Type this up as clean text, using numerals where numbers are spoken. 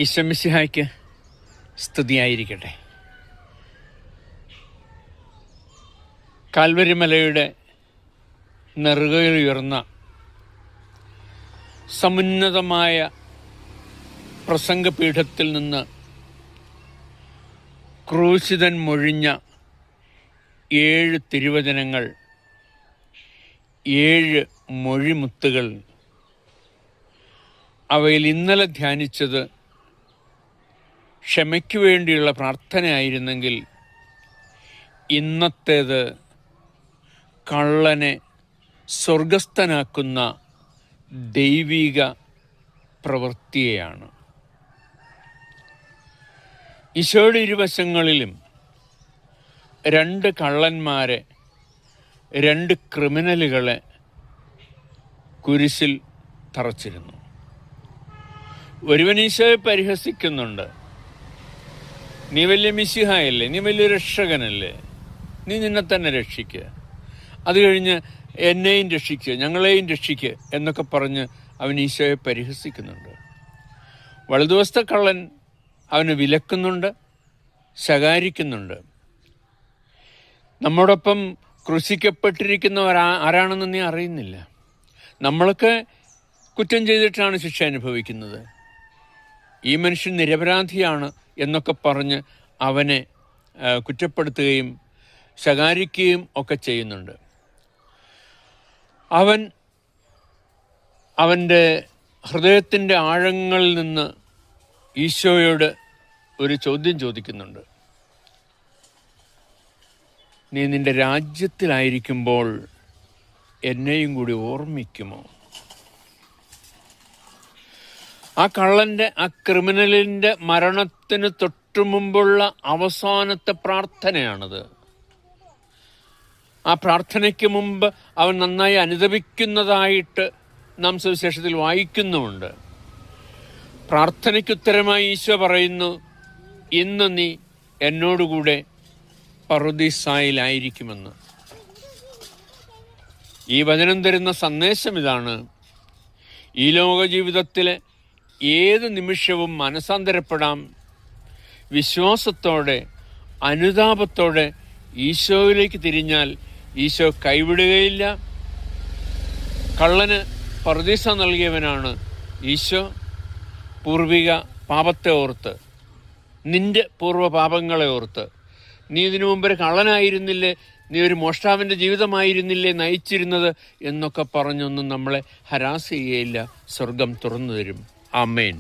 ഈശോ മിശിഹായ്ക്ക് സ്തുതിയായിരിക്കട്ടെ. കാൽവരി മലയുടെ നെറുകയിലുയർന്ന സമുന്നതമായ പ്രസംഗപീഠത്തിൽ നിന്ന് ക്രൂശിതൻ മൊഴിഞ്ഞ 7 തിരുവചനങ്ങൾ, 7 മൊഴിമുത്തുകൾ. അവയിൽ ഇന്നലെ ധ്യാനിച്ചത് ക്ഷമയ്ക്കു വേണ്ടിയുള്ള പ്രാർത്ഥനയായിരുന്നെങ്കിൽ ഇന്നത്തേത് കള്ളനെ സ്വർഗസ്ഥനാക്കുന്ന ദൈവിക പ്രവൃത്തിയെയാണ്. ഈശോയുടെ ഇരുവശങ്ങളിലും 2 കള്ളന്മാരെ, 2 ക്രിമിനലുകളെ കുരിശിൽ തറച്ചിരുന്നു. ഒരുവൻ ഈശോയെ പരിഹസിക്കുന്നുണ്ട്. നീ വലിയ മിശിഹായല്ലേ, നീ വലിയ രക്ഷകനല്ലേ, നീ നിന്നെ തന്നെ രക്ഷിക്കുക, അത് കഴിഞ്ഞ് എന്നെയും രക്ഷിക്കുക, ഞങ്ങളെയും രക്ഷിക്കുക എന്നൊക്കെ പറഞ്ഞ് അവൻ ഈശോയെ പരിഹസിക്കുന്നുണ്ട്. വലതുവശത്തെ കള്ളൻ അവന് വിലക്കുന്നുണ്ട്, ശകാരിക്കുന്നുണ്ട്. നമ്മോടൊപ്പം ക്രൂശിക്കപ്പെട്ടിരിക്കുന്നവർ ആരാണെന്ന് നീ അറിയുന്നില്ല. നമ്മളൊക്കെ കുറ്റം ചെയ്തിട്ടാണ് ശിക്ഷ അനുഭവിക്കുന്നത്. ഈ മനുഷ്യൻ നിരപരാധിയാണ് എന്നൊക്കെ പറഞ്ഞ് അവനെ കുറ്റപ്പെടുത്തുകയും ശകാരിക്കുകയും ഒക്കെ ചെയ്യുന്നുണ്ട്. അവൻ്റെ ഹൃദയത്തിൻ്റെ ആഴങ്ങളിൽ നിന്ന് ഈശോയോട് ഒരു ചോദ്യം ചോദിക്കുന്നുണ്ട്. നീ നിൻ്റെ രാജ്യത്തിലായിരിക്കുമ്പോൾ എന്നെയും കൂടി ഓർമ്മിക്കുമോ? ആ കള്ളൻ്റെ, ആ ക്രിമിനലിൻ്റെ മരണത്തിന് തൊട്ടു മുമ്പുള്ള അവസാനത്തെ പ്രാർത്ഥനയാണത്. ആ പ്രാർത്ഥനയ്ക്ക് മുമ്പ് അവൻ നന്നായി അനുദപിക്കുന്നതായിട്ട് നാം സുവിശേഷത്തിൽ വായിക്കുന്നുമുണ്ട്. പ്രാർത്ഥനയ്ക്കുത്തരമായി ഈശോ പറയുന്നു, ഇന്ന് നീ എന്നോടുകൂടെ പറുദീസായിലായിരിക്കുമെന്ന്. ഈ വചനം തരുന്ന സന്ദേശം ഇതാണ്: ഈ ലോക ജീവിതത്തിലെ ഏത് നിമിഷവും മനസാന്തരപ്പെടാം. വിശ്വാസത്തോടെ, അനുതാപത്തോടെ ഈശോയിലേക്ക് തിരിഞ്ഞാൽ ഈശോ കൈവിടുകയില്ല. കള്ളന് പറുദീസ നൽകിയവനാണ് ഈശോ. പൂർവിക പാപത്തെ ഓർത്ത്, നിന്റെ പൂർവ്വ പാപങ്ങളെ ഓർത്ത്, നീ ഇതിനു മുമ്പ് കള്ളനായിരുന്നില്ലേ, നീ ഒരു മോഷ്ടാവിൻ്റെ ജീവിതമായിരുന്നില്ലേ നയിച്ചിരുന്നത് എന്നൊക്കെ പറഞ്ഞൊന്നും നമ്മളെ ഹരാസ് ചെയ്യുകയില്ല. സ്വർഗം തുറന്നു തരും. ആമേൻ.